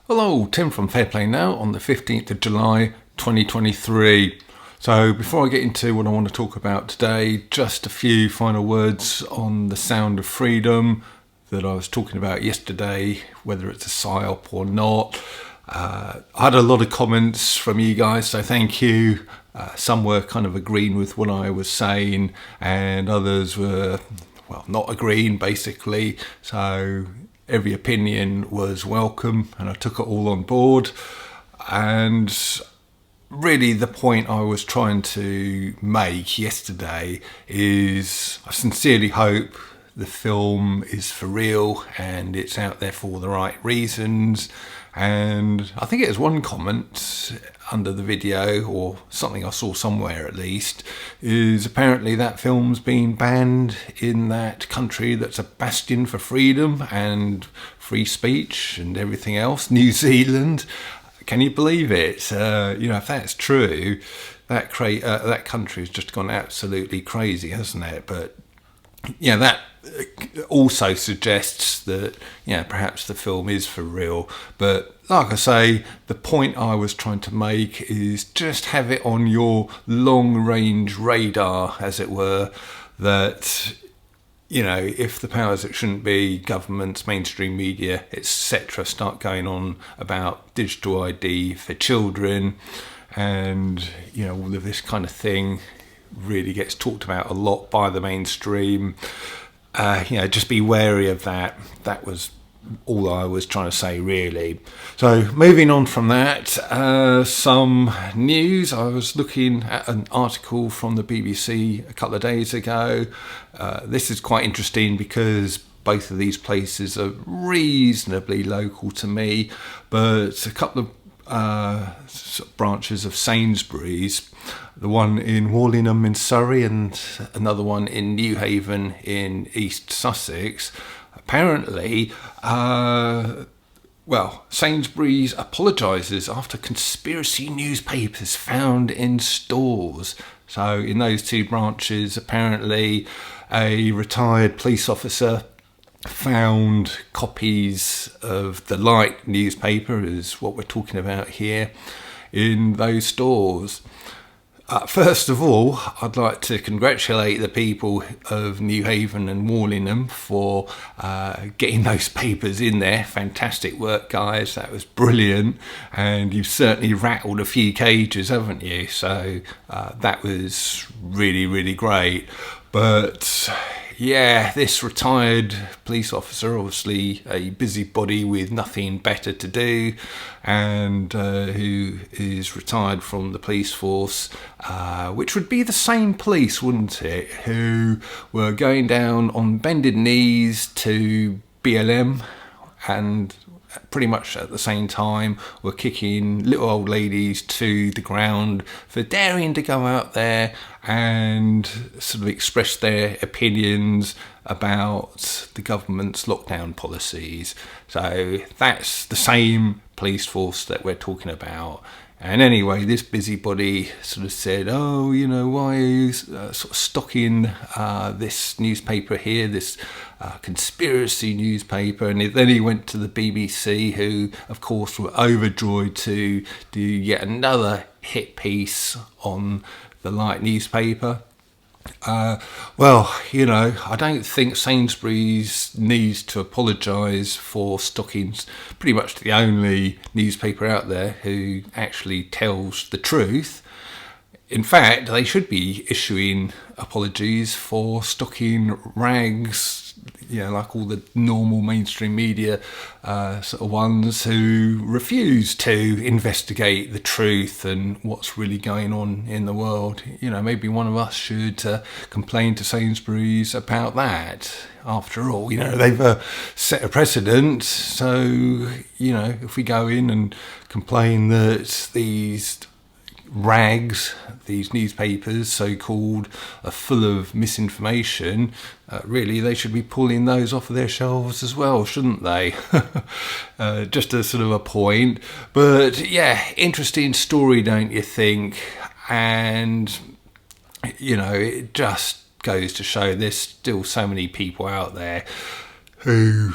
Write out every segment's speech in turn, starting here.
Hello, Tim from Fair Play Now on the 15th of July 2023. So before I get into what I want to talk about today, just a few final words on the sound of freedom that I was talking about yesterday, whether it's a psyop or not. I had a lot of comments from you guys, so thank you. Some were kind of agreeing with what I was saying and others were, not agreeing basically. So every opinion was welcome and I took it all on board. And really the point I was trying to make yesterday is I sincerely hope the film is for real and it's out there for the right reasons. And I think it was one comment under the video, or something I saw somewhere at least, is apparently that film's been banned in that country that's a bastion for freedom and free speech and everything else, New Zealand. Can you believe it? If that's true, that country has just gone absolutely crazy, hasn't it? But yeah, that also suggests that perhaps the film is for real. But like I say, the point I was trying to make is just have it on your long-range radar, as it were, that if the powers that shouldn't be, governments, mainstream media, etc., start going on about digital ID for children and all of this kind of thing really gets talked about a lot by the mainstream, just be wary of that. That was all I was trying to say, really. So moving on from that, some news. I was looking at an article from the BBC a couple of days ago. This is quite interesting because both of these places are reasonably local to me, but a couple of branches of Sainsbury's, the one in Wallingham in Surrey and another one in Newhaven in East Sussex. Apparently, Sainsbury's apologises after conspiracy newspapers found in stores. So in those two branches, apparently a retired police officer found copies of the Light newspaper, is what we're talking about here, in those stores. First of all, I'd like to congratulate the people of Newhaven and Wallingham for getting those papers in there. Fantastic work, guys. That was brilliant. And you've certainly rattled a few cages, haven't you? So that was really, really great. But yeah, this retired police officer, obviously a busybody with nothing better to do, and who is retired from the police force, which would be the same police, wouldn't it, who were going down on bended knees to BLM and pretty much at the same time were kicking little old ladies to the ground for daring to go out there and sort of express their opinions about the government's lockdown policies. So that's the same police force that we're talking about. And anyway, this busybody sort of said, why are you sort of stocking this newspaper here, this conspiracy newspaper? And then he went to the BBC, who, of course, were overjoyed to do yet another hit piece on the Light newspaper. I don't think Sainsbury's needs to apologise for stocking pretty much the only newspaper out there who actually tells the truth. In fact, they should be issuing apologies for stocking rags, like all the normal mainstream media sort of ones who refuse to investigate the truth and what's really going on in the world. Maybe one of us should complain to Sainsbury's about that. After all, they've set a precedent. So, if we go in and complain that these rags, these newspapers, so-called, are full of misinformation, really they should be pulling those off of their shelves as well, shouldn't they? Just a sort of a point. But yeah, interesting story, don't you think? And it just goes to show there's still so many people out there who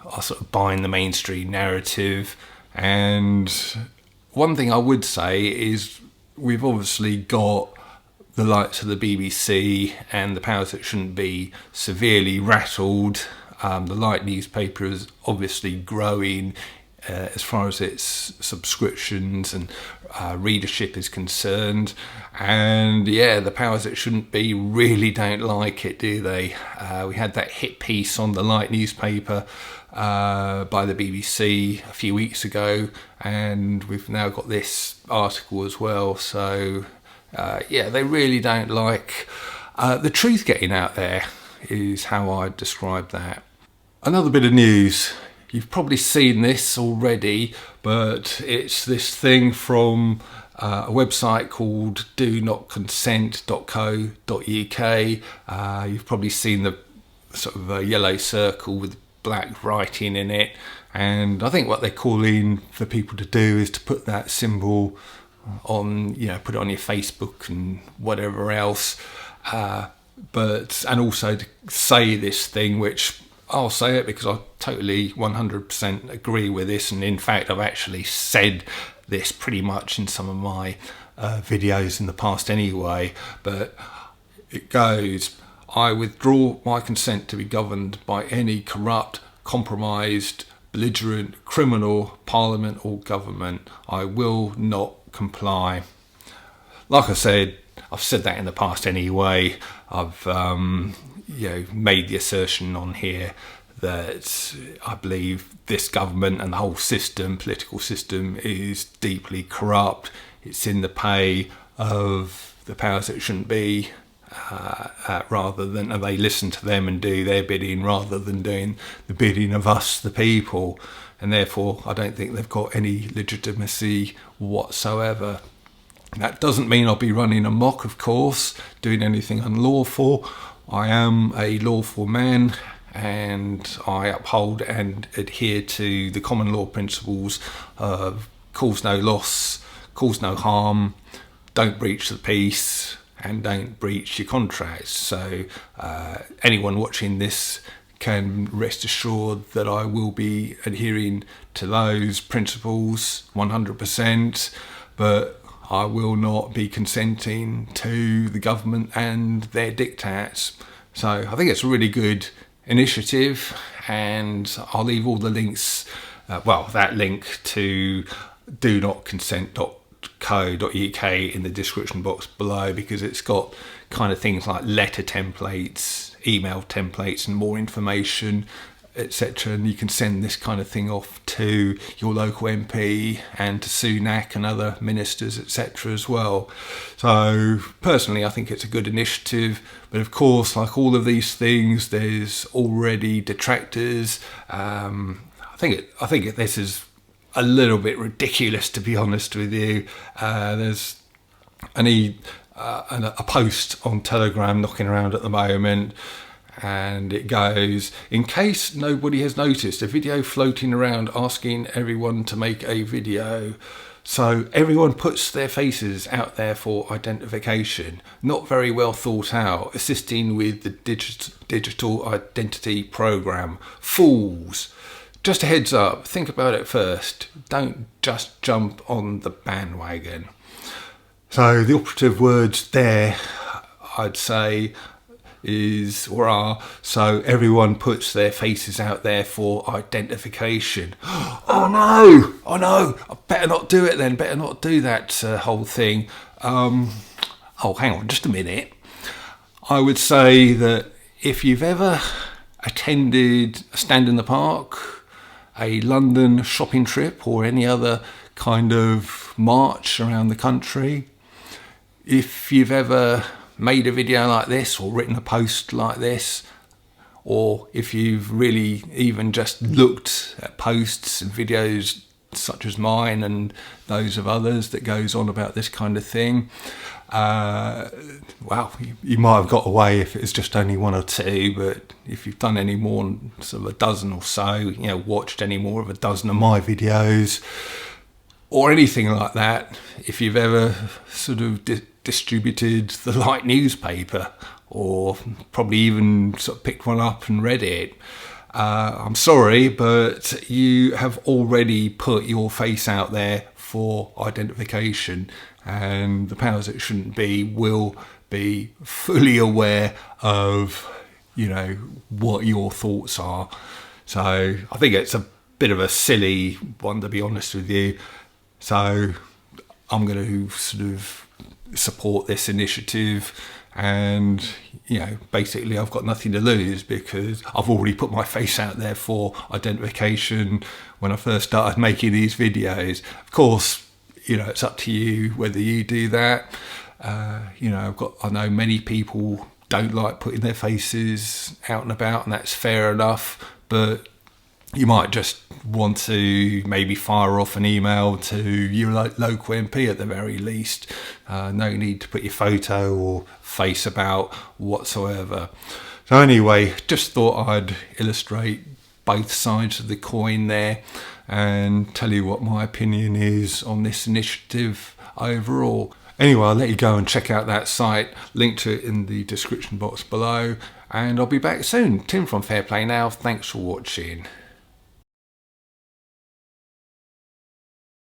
are sort of buying the mainstream narrative And one thing I would say is we've obviously got the likes of the BBC and the powers that shouldn't be severely rattled. The Light newspaper is obviously growing as far as its subscriptions and readership is concerned. And yeah, the powers that shouldn't be really don't like it, do they? We had that hit piece on the Light newspaper by the BBC a few weeks ago, and we've now got this article as well. So yeah, they really don't like the truth getting out there, is how I'd describe that. Another bit of news, you've probably seen this already, but it's this thing from a website called donotconsent.co.uk. You've probably seen the sort of a yellow circle with black writing in it, and I think what they're calling for people to do is to put that symbol on, put it on your Facebook and whatever else, and also to say this thing, which I'll say it because I totally 100% agree with this, and in fact I've actually said this pretty much in some of my videos in the past anyway, but it goes: I withdraw my consent to be governed by any corrupt, compromised, belligerent, criminal parliament or government. I will not comply. Like I said, I've said that in the past anyway. I've made the assertion on here that I believe this government and the whole system, political system, is deeply corrupt. It's in the pay of the powers that shouldn't be, rather than they listen to them and do their bidding rather than doing the bidding of us, the people. And therefore, I don't think they've got any legitimacy whatsoever. That doesn't mean I'll be running amok, of course, doing anything unlawful. I am a lawful man, and I uphold and adhere to the common law principles of cause no loss, cause no harm, don't breach the peace, and don't breach your contracts. So anyone watching this can rest assured that I will be adhering to those principles 100%, but I will not be consenting to the government and their diktats. So I think it's a really good initiative, and I'll leave all the links, that link to donotconsent.co.uk in the description box below, because it's got kind of things like letter templates, email templates and more information, etc. And you can send this kind of thing off to your local MP and to Sunak and other ministers, etc. as well. So personally, I think it's a good initiative, but of course, like all of these things, there's already detractors. I think this is a little bit ridiculous, to be honest with you. There's a post on Telegram knocking around at the moment, and it goes: in case nobody has noticed, a video floating around asking everyone to make a video. So everyone puts their faces out there for identification. Not very well thought out. Assisting with the digital identity program. Fools. Just a heads up, think about it first. Don't just jump on the bandwagon. So the operative words there, I'd say, are, so everyone puts their faces out there for identification. Oh no, I better not do it then, better not do that whole thing. Hang on just a minute. I would say that if you've ever attended a stand in the park, a London shopping trip, or any other kind of march around the country, if you've ever made a video like this or written a post like this, or if you've really even just looked at posts and videos such as mine and those of others that goes on about this kind of thing, you might have got away if it's just only one or two, but if you've done any more than sort of a dozen or so, watched any more of a dozen of my videos or anything like that, if you've ever sort of distributed the Light newspaper, or probably even sort of picked one up and read it, I'm sorry, but you have already put your face out there for identification, and the powers that shouldn't be will be fully aware of, what your thoughts are. So I think it's a bit of a silly one, to be honest with you. So I'm going to sort of support this initiative, and basically I've got nothing to lose because I've already put my face out there for identification when I first started making these videos. Of course, it's up to you whether you do that. I know many people don't like putting their faces out and about, and that's fair enough, but you might just want to maybe fire off an email to your local MP at the very least. No need to put your photo or face about whatsoever. So anyway, just thought I'd illustrate both sides of the coin there and tell you what my opinion is on this initiative overall. Anyway, I'll let you go and check out that site. Link to it in the description box below. And I'll be back soon. Tim from Fair Play Now. Thanks for watching.